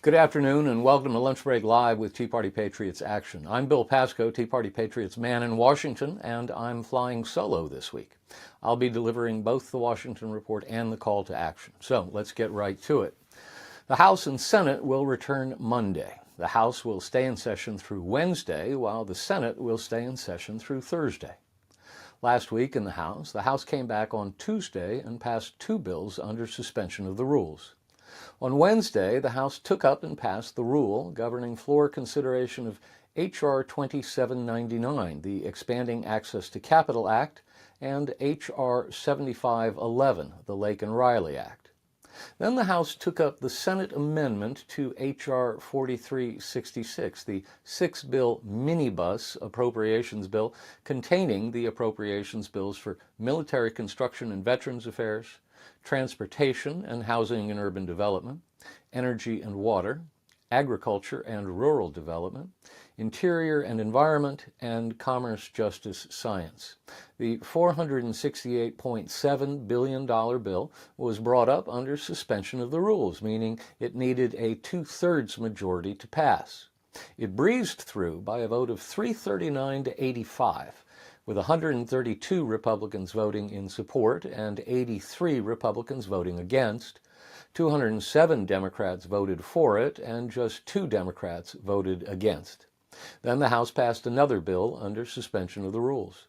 Good afternoon and welcome to Lunch Break Live with Tea Party Patriots Action. I'm Bill Pasco, Tea Party Patriots man in Washington, and I'm flying solo this week. I'll be delivering both the Washington Report and the call to action. So let's get right to it. The House and Senate will return Monday. The House will stay in session through Wednesday, while the Senate will stay in session through Thursday. Last week in the House came back on Tuesday and passed two bills under suspension of the rules. On Wednesday, the House took up and passed the rule governing floor consideration of H.R. 2799, the Expanding Access to Capital Act, and H.R. 7511, the Lake and Riley Act. Then the House took up the Senate amendment to H.R. 4366, the six-bill minibus appropriations bill containing the appropriations bills for military construction and veterans affairs, transportation and housing and urban development, energy and water, agriculture and rural development, interior and environment, and commerce, justice, science. The $468.7 billion bill was brought up under suspension of the rules, meaning it needed a two-thirds majority to pass. It breezed through by a vote of 339 to 85. With 132 Republicans voting in support and 83 Republicans voting against. 207 Democrats voted for it, and just 2 Democrats voted against. Then the House passed another bill under suspension of the rules.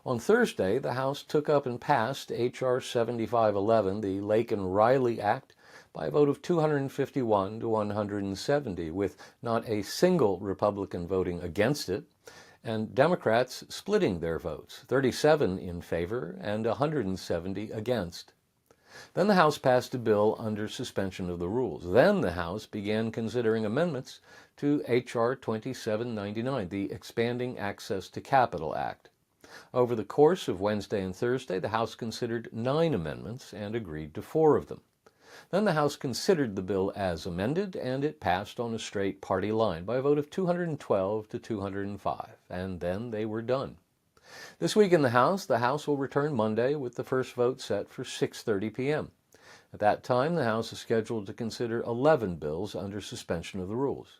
On Thursday, the House took up and passed H.R. 7511, the Lake and Riley Act, by a vote of 251 to 170, with not a single Republican voting against it, and Democrats splitting their votes, 37 in favor and 170 against. Then the House passed a bill under suspension of the rules. Then the House began considering amendments to H.R. 2799, the Expanding Access to Capital Act. Over the course of Wednesday and Thursday, the House considered 9 amendments and agreed to 4 of them. Then the House considered the bill as amended, and it passed on a straight party line by a vote of 212 to 205, and then they were done. This week in the House will return Monday with the first vote set for 6:30 p.m. At that time, the House is scheduled to consider 11 bills under suspension of the rules.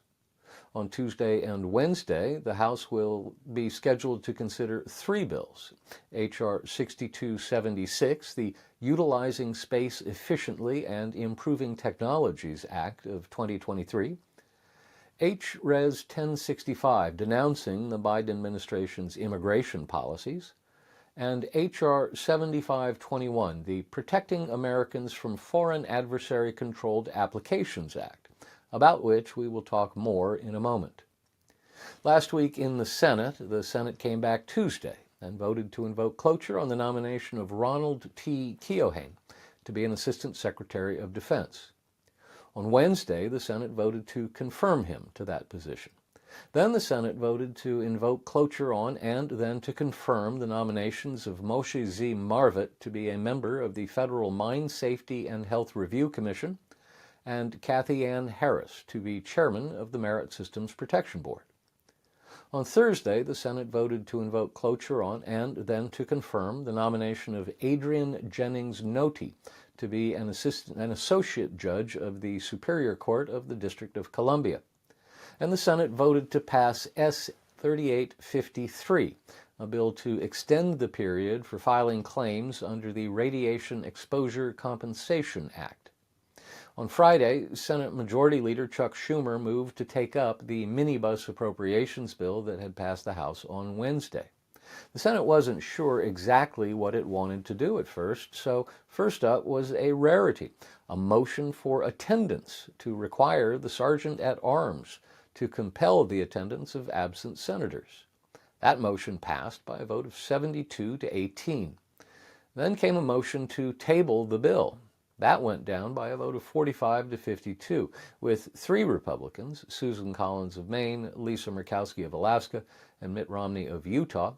On Tuesday and Wednesday, the House will be scheduled to consider 3 bills: H.R. 6276, the Utilizing Space Efficiently and Improving Technologies Act of 2023, H.Res. 1065, denouncing the Biden administration's immigration policies, and H.R. 7521, the Protecting Americans from Foreign Adversary-Controlled Applications Act, about which we will talk more in a moment. Last week in the Senate came back Tuesday and voted to invoke cloture on the nomination of Ronald T. Keohane to be an Assistant Secretary of Defense. On Wednesday, the Senate voted to confirm him to that position. Then the Senate voted to invoke cloture on and then to confirm the nominations of Moshe Z. Marvit to be a member of the Federal Mine Safety and Health Review Commission, and Kathy Ann Harris to be chairman of the Merit Systems Protection Board. On Thursday, the Senate voted to invoke cloture on and then to confirm the nomination of Adrian Jennings Noti to be an associate judge of the Superior Court of the District of Columbia. And the Senate voted to pass S. 3853, a bill to extend the period for filing claims under the Radiation Exposure Compensation Act. On Friday, Senate Majority Leader Chuck Schumer moved to take up the minibus appropriations bill that had passed the House on Wednesday. The Senate wasn't sure exactly what it wanted to do at first, so first up was a rarity, a motion for attendance to require the Sergeant at Arms to compel the attendance of absent senators. That motion passed by a vote of 72 to 18. Then came a motion to table the bill. That went down by a vote of 45 to 52, with 3 Republicans, Susan Collins of Maine, Lisa Murkowski of Alaska, and Mitt Romney of Utah,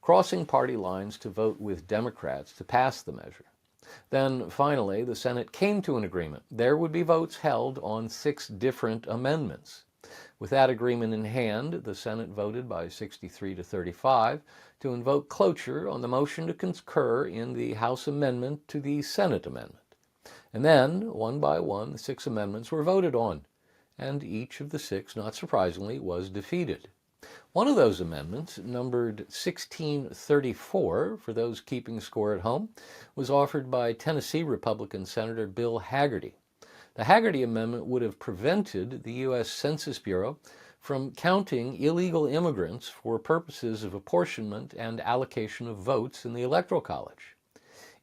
crossing party lines to vote with Democrats to pass the measure. Then, finally, the Senate came to an agreement. There would be votes held on 6 different amendments. With that agreement in hand, the Senate voted by 63 to 35 to invoke cloture on the motion to concur in the House amendment to the Senate amendment. And then, one by one, the 6 amendments were voted on. and each of the 6, not surprisingly, was defeated. One of those amendments, numbered 1634, for those keeping score at home, was offered by Tennessee Republican Senator Bill Hagerty. The Hagerty Amendment would have prevented the U.S. Census Bureau from counting illegal immigrants for purposes of apportionment and allocation of votes in the Electoral College.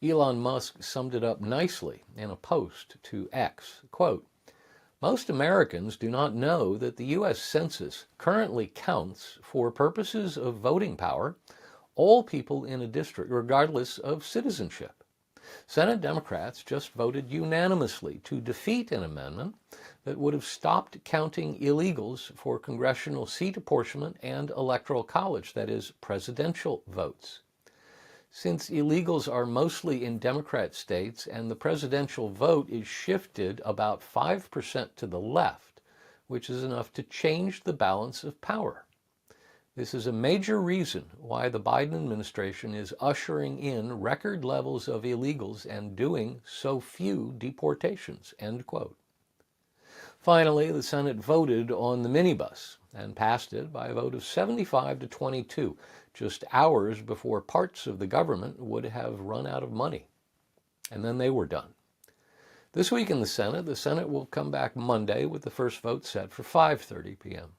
Elon Musk summed it up nicely in a post to X, quote, "Most Americans do not know that the U.S. Census currently counts, for purposes of voting power, all people in a district, regardless of citizenship. Senate Democrats just voted unanimously to defeat an amendment that would have stopped counting illegals for congressional seat apportionment and electoral college, that is, presidential votes. Since illegals are mostly in Democrat states and the presidential vote is shifted about 5% to the left, which is enough to change the balance of power. This is a major reason why the Biden administration is ushering in record levels of illegals and doing so few deportations," end quote. Finally, the Senate voted on the minibus and passed it by a vote of 75 to 22, just hours before parts of the government would have run out of money. And then they were done. This week in the Senate will come back Monday with the first vote set for 5:30 p.m.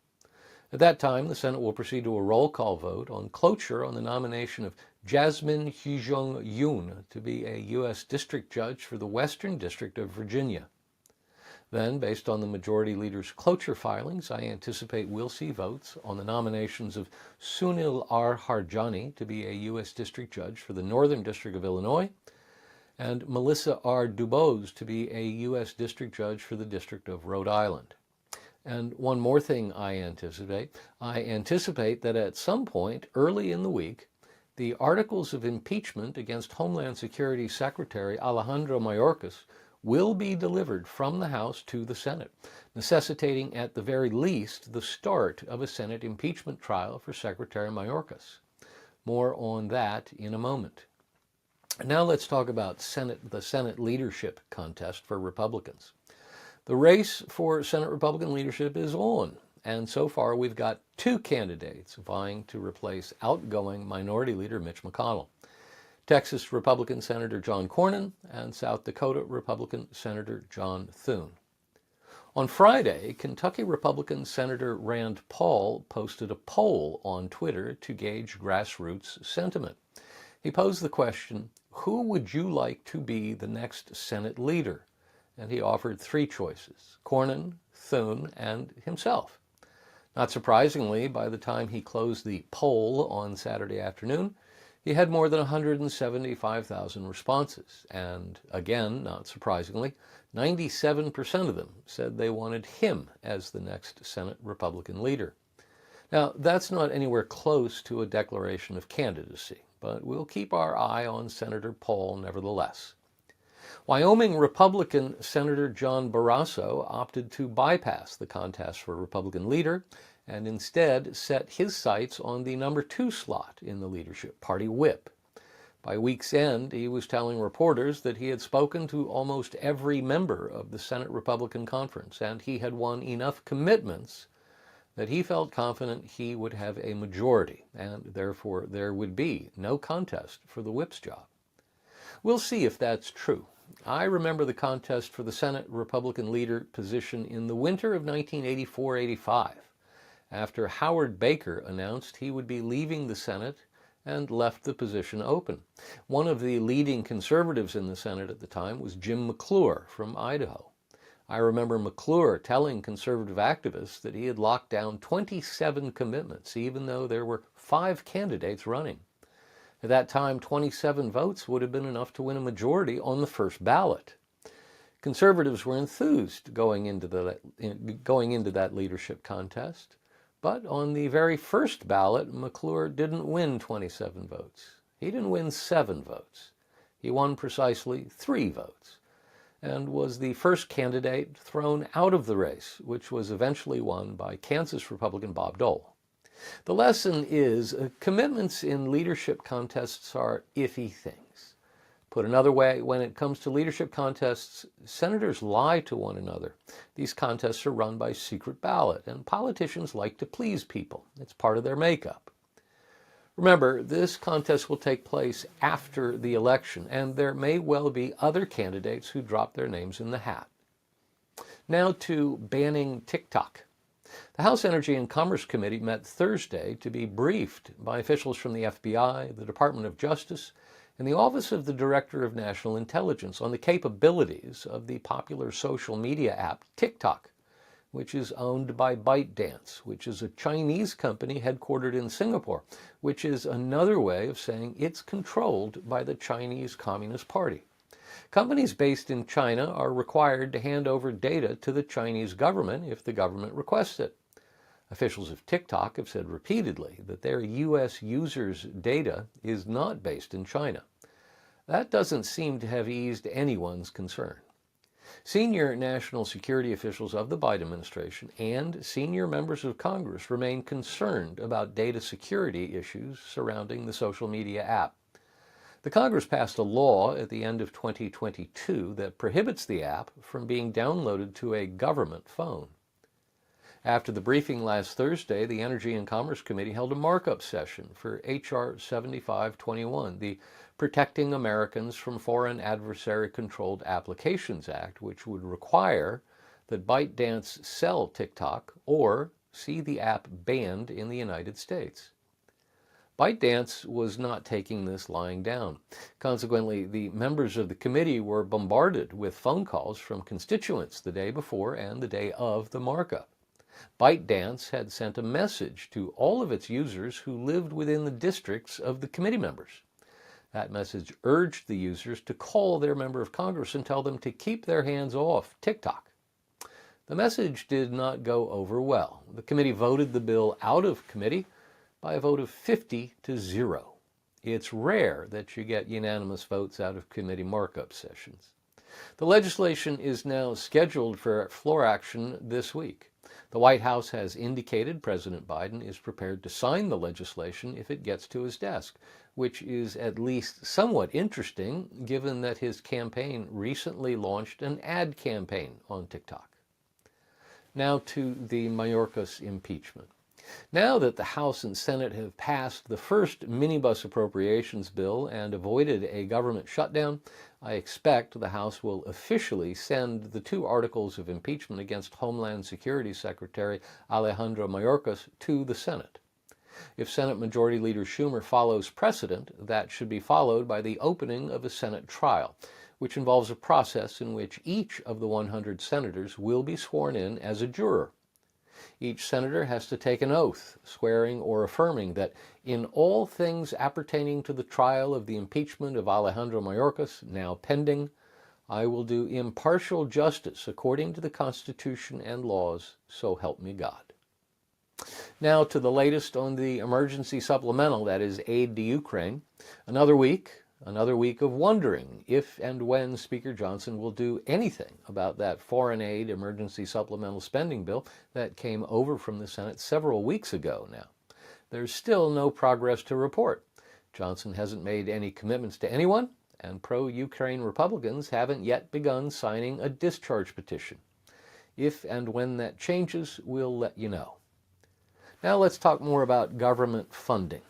At that time, the Senate will proceed to a roll call vote on cloture on the nomination of Jasmine Hyjong Yoon to be a U.S. District Judge for the Western District of Virginia. Then, based on the Majority Leader's cloture filings, I anticipate we'll see votes on the nominations of Sunil R. Harjani to be a U.S. District Judge for the Northern District of Illinois, and Melissa R. Dubose to be a U.S. District Judge for the District of Rhode Island. And one more thing I anticipate that at some point early in the week, the articles of impeachment against Homeland Security Secretary Alejandro Mayorkas will be delivered from the House to the Senate, necessitating at the very least the start of a Senate impeachment trial for Secretary Mayorkas. More on that in a moment. Now let's talk about the Senate leadership contest for Republicans. The race for Senate Republican leadership is on, and so far we've got 2 candidates vying to replace outgoing Minority Leader Mitch McConnell: Texas Republican Senator John Cornyn and South Dakota Republican Senator John Thune. On Friday, Kentucky Republican Senator Rand Paul posted a poll on Twitter to gauge grassroots sentiment. He posed the question, "Who would you like to be the next Senate leader?" And he offered 3 choices: Cornyn, Thune, and himself. Not surprisingly, by the time he closed the poll on Saturday afternoon, he had more than 175,000 responses, and again, not surprisingly, 97% of them said they wanted him as the next Senate Republican leader. Now, that's not anywhere close to a declaration of candidacy, but we'll keep our eye on Senator Paul nevertheless. Wyoming Republican Senator John Barrasso opted to bypass the contest for Republican leader and instead set his sights on the number 2 slot in the leadership, party whip. By week's end, he was telling reporters that he had spoken to almost every member of the Senate Republican Conference, and he had won enough commitments that he felt confident he would have a majority, and therefore there would be no contest for the whip's job. We'll see if that's true. I remember the contest for the Senate Republican leader position in the winter of 1984-85, after Howard Baker announced he would be leaving the Senate and left the position open. One of the leading conservatives in the Senate at the time was Jim McClure from Idaho. I remember McClure telling conservative activists that he had locked down 27 commitments, even though there were 5 candidates running. At that time, 27 votes would have been enough to win a majority on the first ballot. Conservatives were enthused going into that leadership contest, but on the very first ballot, McClure didn't win 27 votes. He didn't win 7 votes. He won precisely 3 votes, and was the first candidate thrown out of the race, which was eventually won by Kansas Republican Bob Dole. The lesson is commitments in leadership contests are iffy things. Put another way, when it comes to leadership contests, senators lie to one another. These contests are run by secret ballot, and politicians like to please people. It's part of their makeup. Remember, this contest will take place after the election, and there may well be other candidates who drop their names in the hat. Now to banning TikTok. The House Energy and Commerce Committee met Thursday to be briefed by officials from the FBI, the Department of Justice, and the Office of the Director of National Intelligence on the capabilities of the popular social media app TikTok, which is owned by ByteDance, which is a Chinese company headquartered in Singapore, which is another way of saying it's controlled by the Chinese Communist Party. Companies based in China are required to hand over data to the Chinese government if the government requests it. Officials of TikTok have said repeatedly that their U.S. users' data is not based in China. That doesn't seem to have eased anyone's concern. Senior national security officials of the Biden administration and senior members of Congress remain concerned about data security issues surrounding the social media app. The Congress passed a law at the end of 2022 that prohibits the app from being downloaded to a government phone. After the briefing last Thursday, the Energy and Commerce Committee held a markup session for H.R. 7521, the Protecting Americans from Foreign Adversary-Controlled Applications Act, which would require that ByteDance sell TikTok or see the app banned in the United States. ByteDance was not taking this lying down. Consequently, the members of the committee were bombarded with phone calls from constituents the day before and the day of the markup. ByteDance had sent a message to all of its users who lived within the districts of the committee members. That message urged the users to call their member of Congress and tell them to keep their hands off TikTok. The message did not go over well. The committee voted the bill out of committee by a vote of 50-0. It's rare that you get unanimous votes out of committee markup sessions. The legislation is now scheduled for floor action this week. The White House has indicated President Biden is prepared to sign the legislation if it gets to his desk, which is at least somewhat interesting given that his campaign recently launched an ad campaign on TikTok. Now to the Mayorkas impeachment. Now that the House and Senate have passed the first minibus appropriations bill and avoided a government shutdown, I expect the House will officially send the 2 articles of impeachment against Homeland Security Secretary Alejandro Mayorkas to the Senate. If Senate Majority Leader Schumer follows precedent, that should be followed by the opening of a Senate trial, which involves a process in which each of the 100 senators will be sworn in as a juror. Each senator has to take an oath, swearing or affirming that in all things appertaining to the trial of the impeachment of Alejandro Mayorkas, now pending, I will do impartial justice according to the Constitution and laws, so help me God. Now to the latest on the emergency supplemental, that is aid to Ukraine. Another week of wondering if and when Speaker Johnson will do anything about that foreign aid emergency supplemental spending bill that came over from the Senate several weeks ago now. There's still no progress to report. Johnson hasn't made any commitments to anyone, and pro-Ukraine Republicans haven't yet begun signing a discharge petition. If and when that changes, we'll let you know. Now let's talk more about government funding.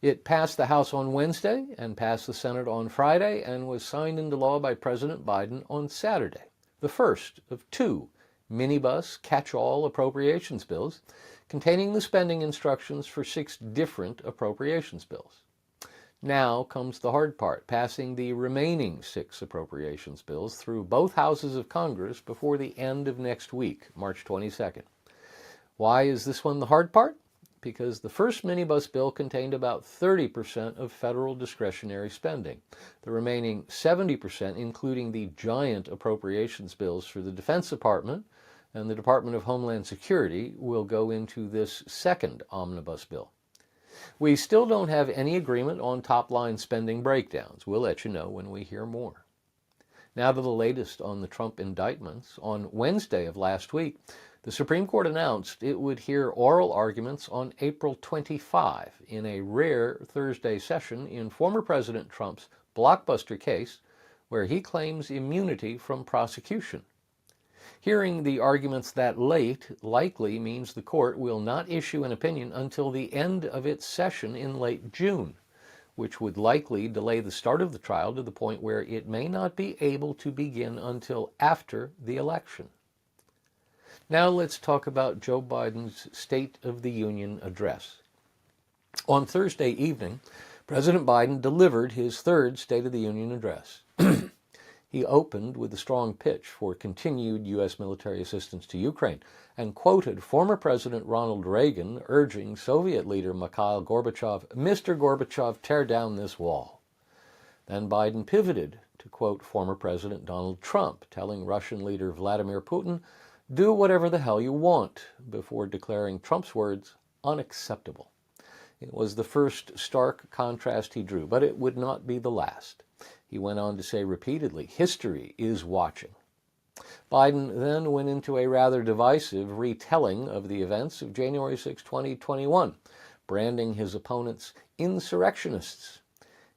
It passed the House on Wednesday and passed the Senate on Friday and was signed into law by President Biden on Saturday, the first of 2 minibus catch-all appropriations bills containing the spending instructions for 6 different appropriations bills. Now comes the hard part, passing the remaining 6 appropriations bills through both houses of Congress before the end of next week, March 22nd. Why is this one the hard part? Because the first minibus bill contained about 30% of federal discretionary spending. The remaining 70%, including the giant appropriations bills for the Defense Department and the Department of Homeland Security, will go into this second omnibus bill. We still don't have any agreement on top-line spending breakdowns. We'll let you know when we hear more. Now to the latest on the Trump indictments. On Wednesday of last week, The Supreme Court announced it would hear oral arguments on April 25 in a rare Thursday session in former President Trump's blockbuster case where he claims immunity from prosecution. Hearing the arguments that late likely means the court will not issue an opinion until the end of its session in late June, which would likely delay the start of the trial to the point where it may not be able to begin until after the election. Now let's talk about Joe Biden's State of the Union address. On Thursday evening, President Biden delivered his third State of the Union address. He opened with a strong pitch for continued U.S. military assistance to Ukraine and quoted former President Ronald Reagan urging Soviet leader Mikhail Gorbachev, "Mr. Gorbachev, tear down this wall." Then Biden pivoted to quote former President Donald Trump, telling Russian leader Vladimir Putin, "Do whatever the hell you want," before declaring Trump's words unacceptable. It was the first stark contrast he drew, but it would not be the last. He went on to say repeatedly, history is watching. Biden then went into a rather divisive retelling of the events of January 6, 2021, branding his opponents insurrectionists.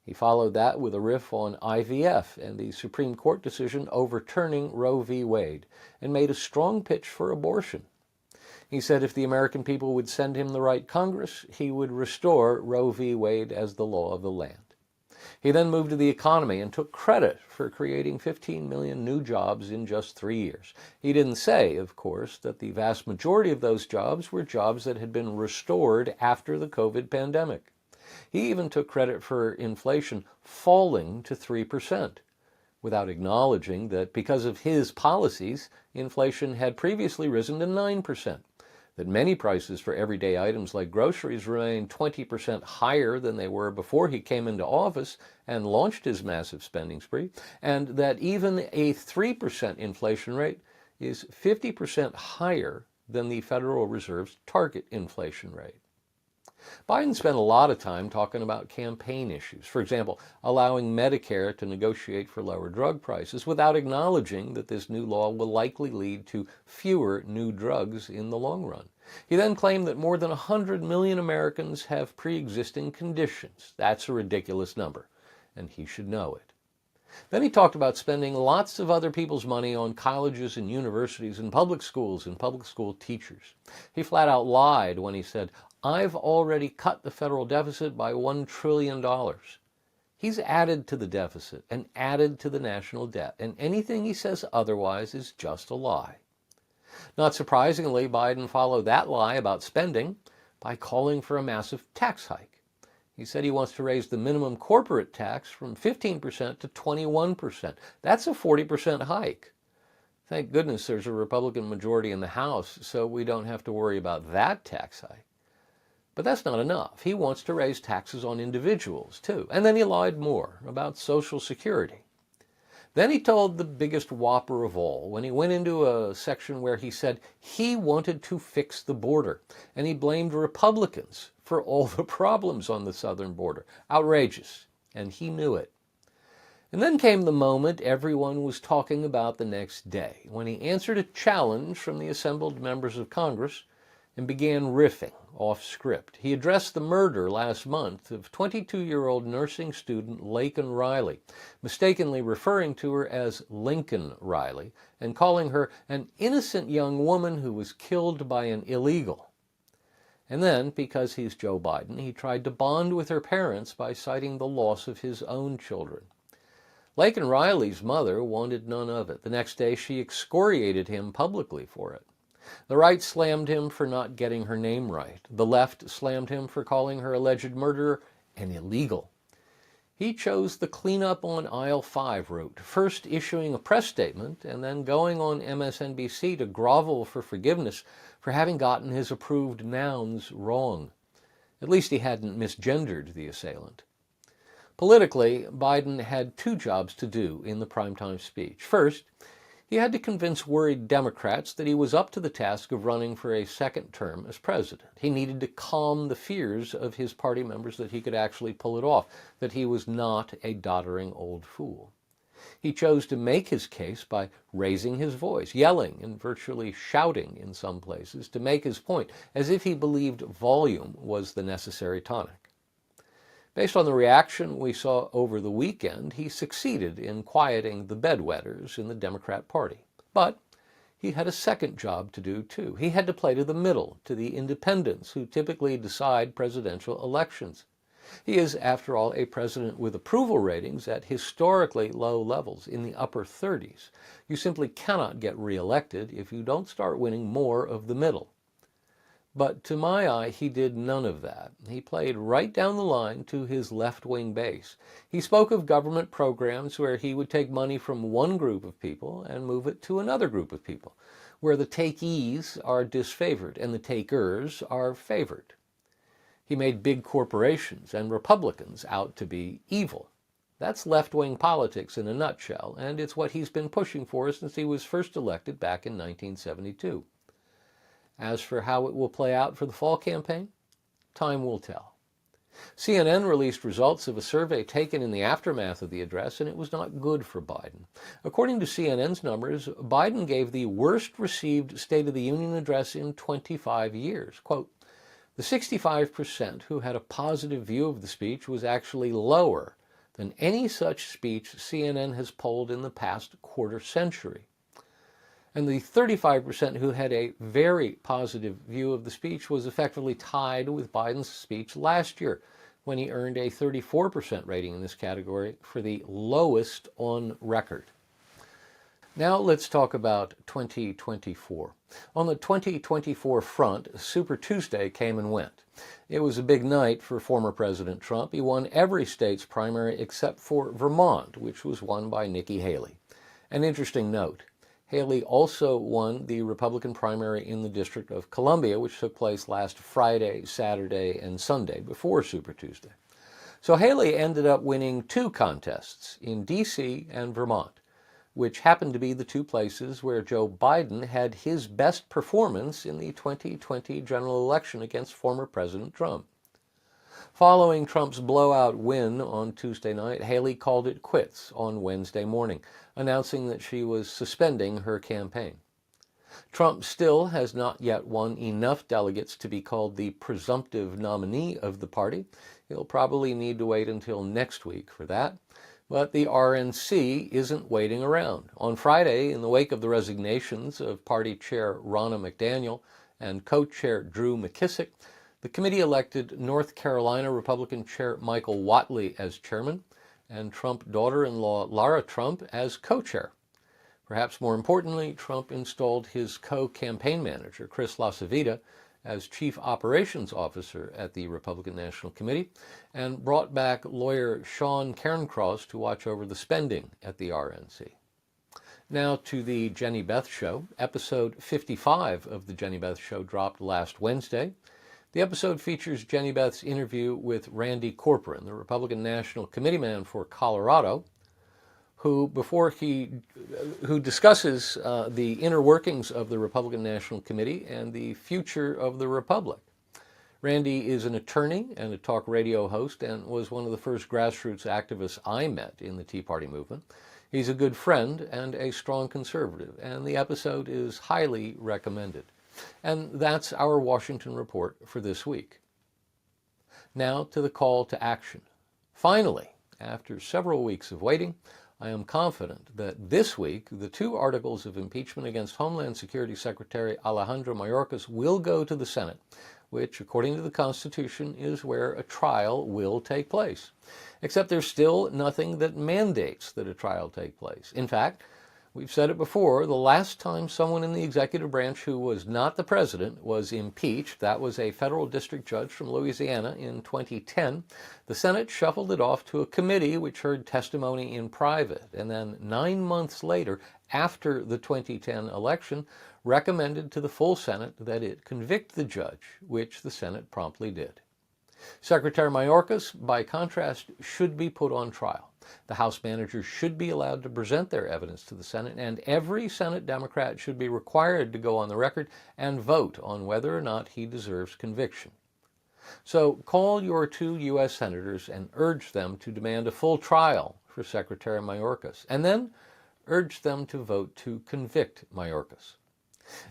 He followed that with a riff on IVF and the Supreme Court decision overturning Roe v. Wade, and made a strong pitch for abortion. He said if the American people would send him the right Congress, he would restore Roe v. Wade as the law of the land. He then moved to the economy and took credit for creating 15 million new jobs in just 3 years. He didn't say, of course, that the vast majority of those jobs were jobs that had been restored after the COVID pandemic. He even took credit for inflation falling to 3%, without acknowledging that because of his policies, inflation had previously risen to 9%. That many prices for everyday items like groceries remain 20% higher than they were before he came into office and launched his massive spending spree, and that even a 3% inflation rate is 50% higher than the Federal Reserve's target inflation rate. Biden spent a lot of time talking about campaign issues. For example, allowing Medicare to negotiate for lower drug prices without acknowledging that this new law will likely lead to fewer new drugs in the long run. He then claimed that more than 100 million Americans have pre-existing conditions. That's a ridiculous number, and he should know it. Then he talked about spending lots of other people's money on colleges and universities and public schools and public school teachers. He flat out lied when he said, "I've already cut the federal deficit by $1 trillion. He's added to the deficit and added to the national debt, and anything he says otherwise is just a lie. Not surprisingly, Biden followed that lie about spending by calling for a massive tax hike. He said he wants to raise the minimum corporate tax from 15% to 21%. That's a 40% hike. Thank goodness there's a Republican majority in the House, so we don't have to worry about that tax hike. But that's not enough. He wants to raise taxes on individuals, too. And then he lied more about Social Security. Then he told the biggest whopper of all when he went into a section where he said he wanted to fix the border, and he blamed Republicans for all the problems on the southern border. Outrageous, and he knew it. And then came the moment everyone was talking about the next day, when he answered a challenge from the assembled members of Congress and began riffing off script. He addressed the murder last month of 22-year-old nursing student Laken Riley, mistakenly referring to her as Lincoln Riley and calling her an innocent young woman who was killed by an illegal. And then, because he's Joe Biden, he tried to bond with her parents by citing the loss of his own children. Laken Riley's mother wanted none of it. The next day, she excoriated him publicly for it. The right slammed him for not getting her name right. The left slammed him for calling her alleged murderer an illegal. He chose the cleanup on aisle 5 route, first issuing a press statement and then going on MSNBC to grovel for forgiveness for having gotten his approved nouns wrong. At least he hadn't misgendered the assailant. Politically, Biden had 2 jobs to do in the primetime speech. First, he had to convince worried Democrats that he was up to the task of running for a second term as president. He needed to calm the fears of his party members that he could actually pull it off, that he was not a doddering old fool. He chose to make his case by raising his voice, yelling and virtually shouting in some places to make his point, as if he believed volume was the necessary tonic. Based on the reaction we saw over the weekend, he succeeded in quieting the bedwetters in the Democrat Party. But he had a second job to do, too. He had to play to the middle, to the independents who typically decide presidential elections. He is, after all, a president with approval ratings at historically low levels, in the upper 30s. You simply cannot get reelected if you don't start winning more of the middle. But to my eye, he did none of that. He played right down the line to his left-wing base. He spoke of government programs where he would take money from one group of people and move it to another group of people, where the takees are disfavored and the takers are favored. He made big corporations and Republicans out to be evil. That's left-wing politics in a nutshell, and it's what he's been pushing for since he was first elected back in 1972. As for how it will play out for the fall campaign, time will tell. CNN released results of a survey taken in the aftermath of the address, and it was not good for Biden. According to CNN's numbers, Biden gave the worst received State of the Union address in 25 years. Quote, the 65% who had a positive view of the speech was actually lower than any such speech CNN has polled in the past quarter century. And the 35% who had a very positive view of the speech was effectively tied with Biden's speech last year, when he earned a 34% rating in this category for the lowest on record. Now let's talk about 2024. On the 2024 front, Super Tuesday came and went. It was a big night for former President Trump. He won every state's primary except for Vermont, which was won by Nikki Haley. An interesting note. Haley also won the Republican primary in the District of Columbia, which took place last Friday, Saturday, and Sunday before Super Tuesday. So Haley ended up winning two contests in D.C. and Vermont, which happened to be the two places where Joe Biden had his best performance in the 2020 general election against former President Trump. Following Trump's blowout win on Tuesday night, Haley called it quits on Wednesday morning, announcing that she was suspending her campaign. Trump still has not yet won enough delegates to be called the presumptive nominee of the party. He'll probably need to wait until next week for that. But the RNC isn't waiting around. On Friday, in the wake of the resignations of party chair Ronna McDaniel and co-chair Drew McKissick, the committee elected North Carolina Republican Chair Michael Whatley as chairman and Trump daughter-in-law Lara Trump as co-chair. Perhaps more importantly, Trump installed his co-campaign manager, Chris LaCivita, as chief operations officer at the Republican National Committee and brought back lawyer Sean Cairncross to watch over the spending at the RNC. Now to the Jenny Beth Show. Episode 55 of the Jenny Beth Show dropped last Wednesday. The episode features Jenny Beth's interview with Randy Corporon, the Republican National Committeeman for Colorado, who discusses the inner workings of the Republican National Committee and the future of the Republic. Randy is an attorney and a talk radio host and was one of the first grassroots activists I met in the Tea Party movement. He's a good friend and a strong conservative, and the episode is highly recommended. And that's our Washington Report for this week. Now to the call to action. Finally, after several weeks of waiting, I am confident that this week the two articles of impeachment against Homeland Security Secretary Alejandro Mayorkas will go to the Senate, which, according to the Constitution, is where a trial will take place. Except there's still nothing that mandates that a trial take place. In fact, we've said it before, the last time someone in the executive branch who was not the president was impeached, that was a federal district judge from Louisiana in 2010. The Senate shuffled it off to a committee which heard testimony in private, and then 9 months later, after the 2010 election, recommended to the full Senate that it convict the judge, which the Senate promptly did. Secretary Mayorkas, by contrast, should be put on trial. The House managers should be allowed to present their evidence to the Senate, and every Senate Democrat should be required to go on the record and vote on whether or not he deserves conviction. So call your two U.S. senators and urge them to demand a full trial for Secretary Mayorkas, and then urged them to vote to convict Mayorkas.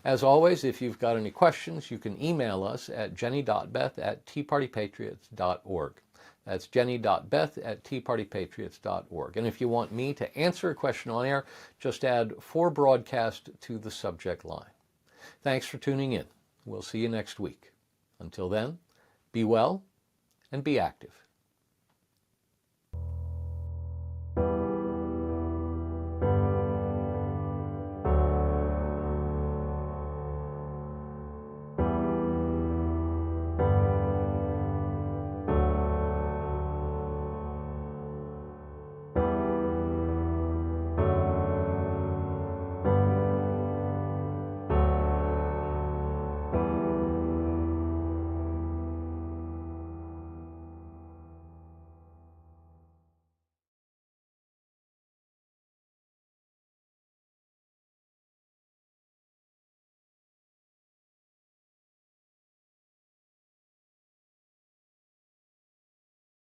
As always, if you've got any questions, you can email us at jenny.beth@teapartypatriots.org. That's jenny.beth@teapartypatriots.org. And if you want me to answer a question on air, just add "for broadcast" to the subject line. Thanks for tuning in. We'll see you next week. Until then, be well and be active.